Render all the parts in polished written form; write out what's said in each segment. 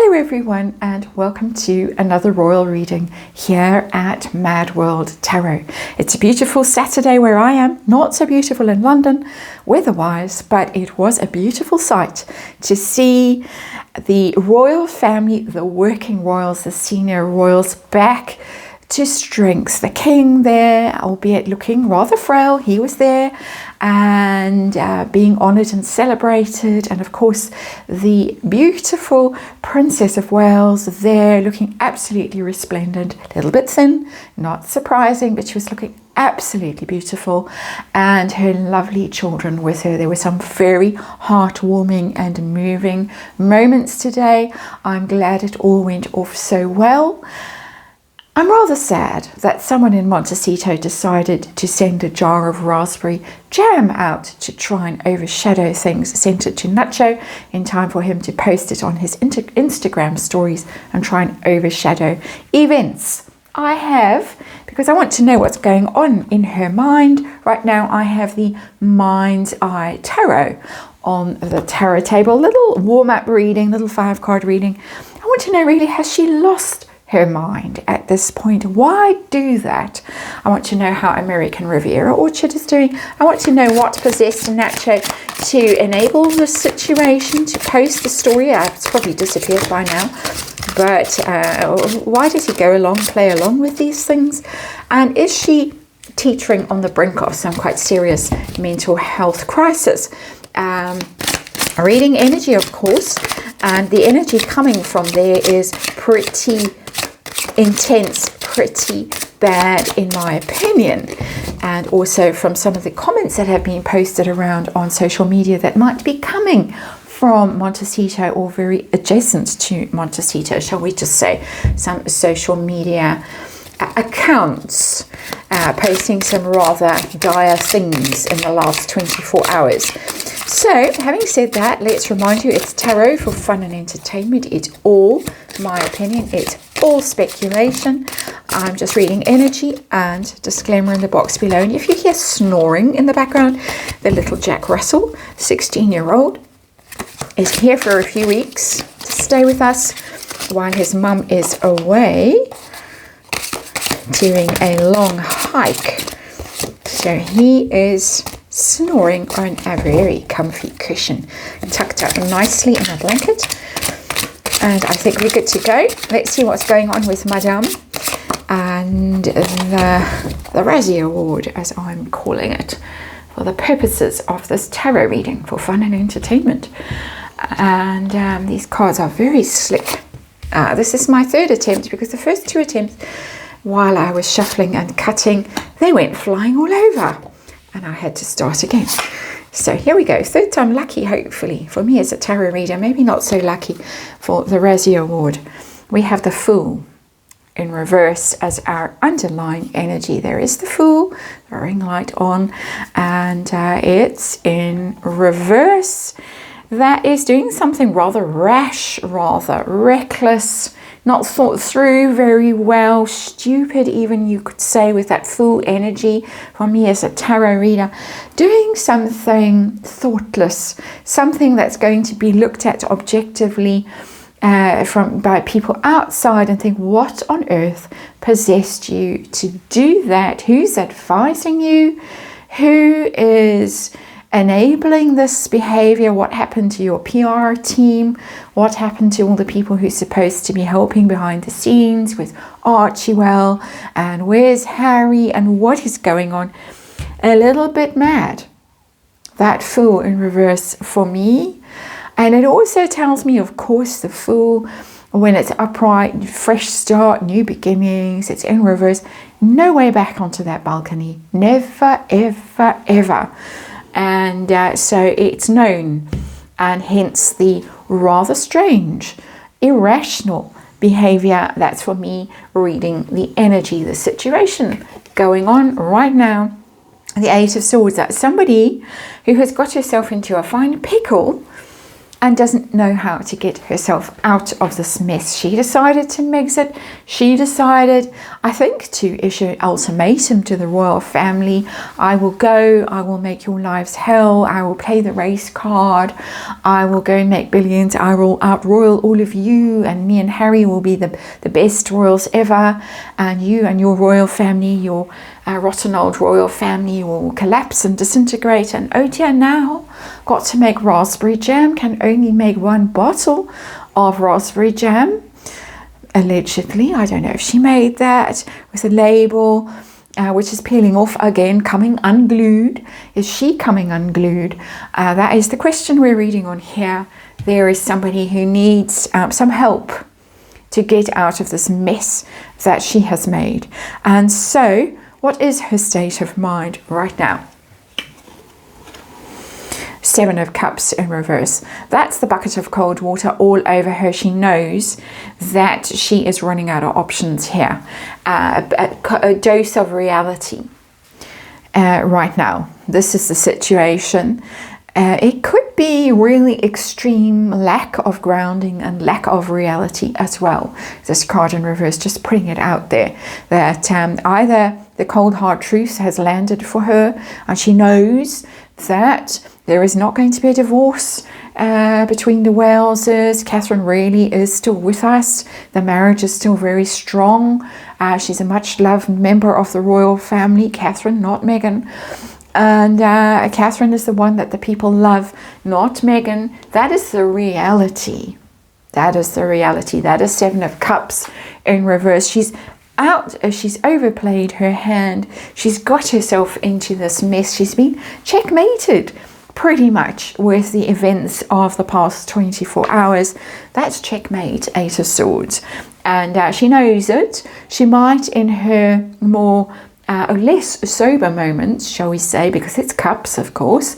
Hello everyone, and welcome to another royal reading here at MadWorldTarot. It's a beautiful Saturday where I am, not so beautiful in London weather-wise, but it was a beautiful sight to see the royal family, the working royals, the senior royals back to strength. The king there, albeit looking rather frail, he was there and being honoured and celebrated, and of course the beautiful Princess of Wales there looking absolutely resplendent, a little bit thin, not surprising, but she was looking absolutely beautiful, and her lovely children with her. There were some very heartwarming and moving moments today. I'm glad it all went off so well. I'm rather sad that someone in Montecito decided to send a jar of raspberry jam out to try and overshadow things, sent it to Nacho in time for him to post it on his Instagram stories and try and overshadow events. I have, because I want to know what's going on in her mind. Right now I have the Mind's Eye Tarot on the tarot table, little warm-up reading, little 5-card reading. I want to know really, has she lost her mind at this point? Why do that? I want to know how American Riviera Orchard is doing. I want to know what possessed Nacho to enable the situation to post the story. It's probably disappeared by now, but why does he go along, play along with these things? And is she teetering on the brink of some quite serious mental health crisis? Reading energy, of course, and the energy coming from there is pretty intense, pretty bad in my opinion, and also from some of the comments that have been posted around on social media that might be coming from Montecito or very adjacent to Montecito, shall we just say, some social media accounts posting some rather dire things in the last 24 hours. So, having said that, let's remind you it's tarot for fun and entertainment. It's all my opinion. It's all speculation. I'm just reading energy, and disclaimer in the box below. And if you hear snoring in the background, the little Jack Russell, 16-year-old, is here for a few weeks to stay with us while his mum is away doing a long hike. So he is snoring on a very comfy cushion, tucked up nicely in a blanket, and I think we're good to go. Let's see what's going on with Madame and the Razzie Award, as I'm calling it, for the purposes of this tarot reading for fun and entertainment. And these cards are very slick. This is my third attempt, because the first two attempts, while I was shuffling and cutting, they went flying all over, and I had to start again. So here we go, third time lucky, hopefully, for me as a tarot reader. Maybe not so lucky for the Razzie Award. We have the Fool in reverse as our underlying energy. There is the Fool, the ring light on, and it's in reverse. That is doing something rather rash, rather reckless, not thought through very well, stupid even, you could say, with that Fool energy for me as a tarot reader. Doing something thoughtless, something that's going to be looked at objectively by people outside and think, what on earth possessed you to do that? Who's advising you? Who is enabling this behavior? What happened to your PR team? What happened to all the people who's supposed to be helping behind the scenes with Archibald? And where's Harry? And what is going on? A little bit mad, that Fool in reverse for me. And it also tells me, of course, the Fool, when it's upright, fresh start, new beginnings, it's in reverse, no way back onto that balcony, never, ever, ever. And so it's known, and hence the rather strange, irrational behavior. That's for me reading the energy, the situation going on right now. The Eight of Swords, that's somebody who has got herself into a fine pickle and doesn't know how to get herself out of this mess. She decided to exit. She decided, I think, to issue an ultimatum to the royal family. I will go, I will make your lives hell, I will play the race card, I will go and make billions, I will out-royal all of you, and me and Harry will be the best royals ever, and you and your royal family, your rotten old royal family, will collapse and disintegrate. And oh dear, now got to make raspberry jam, can only make one bottle of raspberry jam, allegedly. I don't know if she made that, with a label which is peeling off again, coming unglued. Is she coming unglued? That is the question we're reading on here. There is somebody who needs some help to get out of this mess that she has made. And so, what is her state of mind right now? 7 of Cups in reverse. That's the bucket of cold water all over her. She knows that she is running out of options here. A dose of reality right now. This is the situation. It could be really extreme lack of grounding and lack of reality as well. This card in reverse, just putting it out there, that either the cold hard truth has landed for her, and she knows that there is not going to be a divorce between the Waleses. Catherine really is still with us. The marriage is still very strong. She's a much loved member of the royal family, Catherine, not Meghan. And Catherine is the one that the people love, not Meghan. That is the reality. That is the reality. That is 7 of Cups in reverse. She's out, she's overplayed her hand. She's got herself into this mess. She's been checkmated pretty much with the events of the past 24 hours. That's checkmate, 8 of Swords. And she knows it. She might, in her more less sober moments, shall we say, because it's cups, of course,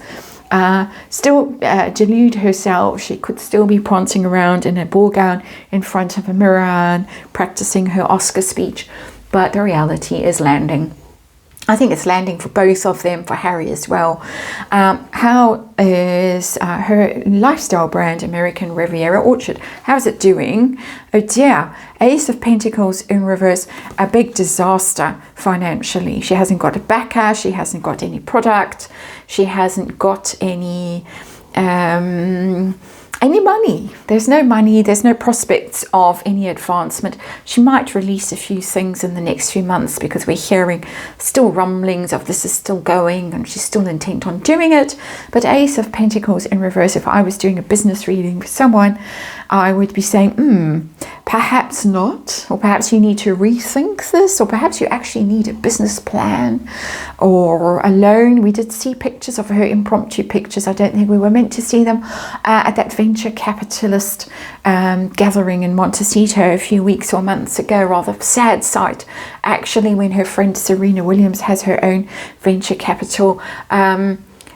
still delude herself. She could still be prancing around in a ball gown in front of a mirror and practicing her Oscar speech, but the reality is landing. I think it's landing for both of them, for Harry as well. How is her lifestyle brand, American Riviera Orchard? How's it doing? Oh dear, Ace of Pentacles in reverse, a big disaster financially. She hasn't got a backer, she hasn't got any product, she hasn't got any money. There's no money, there's no prospects of any advancement. She might release a few things in the next few months, because we're hearing still rumblings of this is still going and she's still intent on doing it. But Ace of Pentacles in reverse, if I was doing a business reading for someone, I would be saying, perhaps not, or perhaps you need to rethink this, or perhaps you actually need a business plan or a loan. We did see pictures of her, impromptu pictures. I don't think we were meant to see them at that venture capitalist gathering in Montecito a few weeks or months ago. Rather sad sight, actually, when her friend Serena Williams has her own venture capital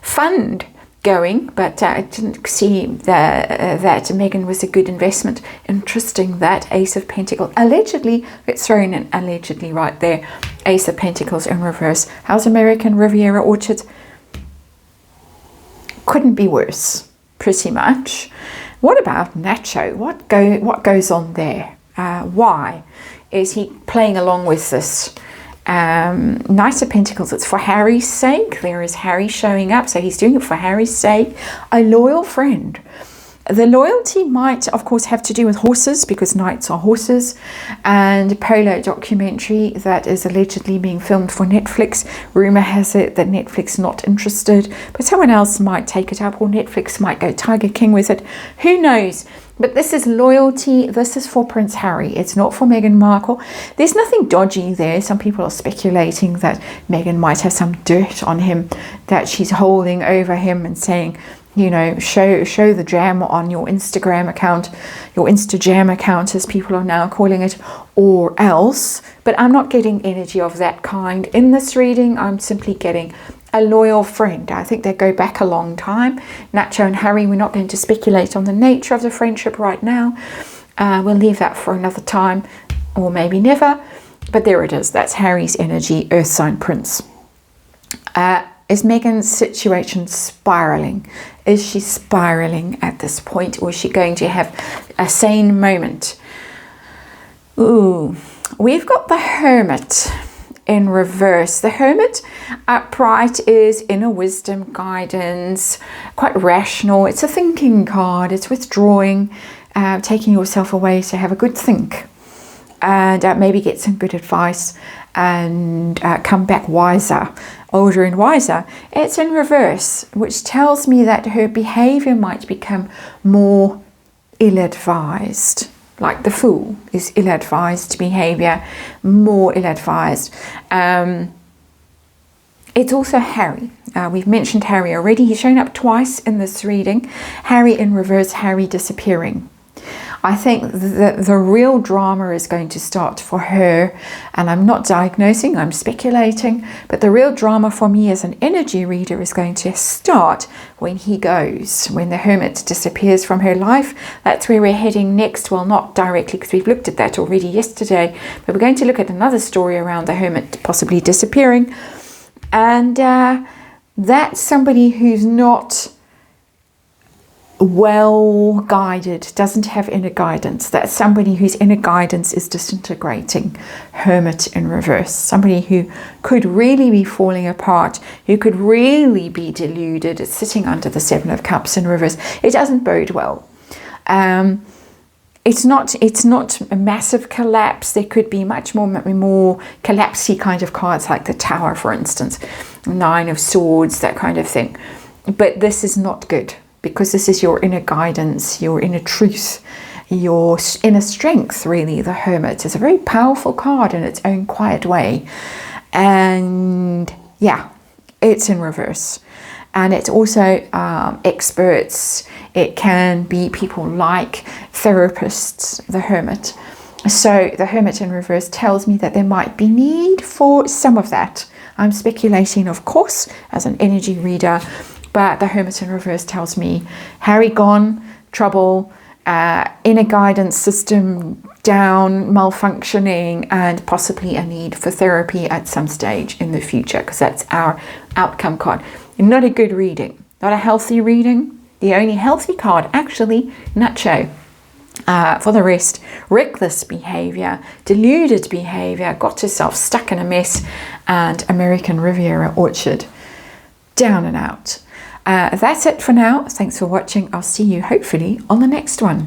fund going, but I didn't see that Meghan was a good investment. Interesting, that Ace of Pentacles. Allegedly, it's thrown in allegedly right there. Ace of Pentacles in reverse. How's American Riviera Orchard? Couldn't be worse, pretty much. What about Nacho? What goes on there? Why is he playing along with this? Knight of Pentacles, it's for Harry's sake. There is Harry showing up, so he's doing it for Harry's sake. A loyal friend. The loyalty might, of course, have to do with horses, because knights are horses, and a polo documentary that is allegedly being filmed for Netflix. Rumor has it that Netflix not interested, but someone else might take it up, or Netflix might go Tiger King with it. Who knows? But this is loyalty. This is for Prince Harry. It's not for Meghan Markle. There's nothing dodgy there. Some people are speculating that Meghan might have some dirt on him, that she's holding over him and saying, you know, show the jam on your Instagram account, your Instajam account, as people are now calling it, or else. But I'm not getting energy of that kind in this reading. I'm simply getting a loyal friend. I think they go back a long time. Nacho and Harry, we're not going to speculate on the nature of the friendship right now. We'll leave that for another time, or maybe never. But there it is. That's Harry's energy, Earth sign Prince. is Meghan's situation spiraling? Is she spiraling at this point, or is she going to have a sane moment? Ooh, we've got the Hermit in reverse. The Hermit upright is inner wisdom, guidance, quite rational. It's a thinking card. It's withdrawing, taking yourself away to have a good think, and maybe get some good advice, and come back wiser, older and wiser. It's in reverse, which tells me that her behavior might become more ill-advised. Like the Fool is ill-advised behavior, more ill-advised. It's also Harry. We've mentioned Harry already. He's shown up twice in this reading. Harry in reverse, Harry disappearing. I think that the real drama is going to start for her, and I'm not diagnosing, I'm speculating, but the real drama for me as an energy reader is going to start when he goes, when the Hermit disappears from her life. That's where we're heading next. Well, not directly, because we've looked at that already yesterday, but we're going to look at another story around the Hermit possibly disappearing, and that's somebody who's not well guided, doesn't have inner guidance. That's somebody whose inner guidance is disintegrating. Hermit in reverse, somebody who could really be falling apart, who could really be deluded. It's sitting under the Seven of Cups in reverse. It doesn't bode well. It's not a massive collapse. There could be much more collapsey kind of cards, like the Tower, for instance, Nine of Swords, that kind of thing. But this is not good, because this is your inner guidance, your inner truth, your inner strength, really. The Hermit is a very powerful card in its own quiet way. And yeah, it's in reverse. And it's also experts. It can be people like therapists, the Hermit. So the Hermit in reverse tells me that there might be need for some of that. I'm speculating, of course, as an energy reader, but the Hermit in reverse tells me Harry gone, trouble, inner guidance system down, malfunctioning, and possibly a need for therapy at some stage in the future, because that's our outcome card. Not a good reading, not a healthy reading. The only healthy card, actually, Nacho. For the rest, reckless behavior, deluded behavior, got yourself stuck in a mess, and American Riviera Orchard. Down and out. That's it for now. Thanks for watching. I'll see you hopefully on the next one.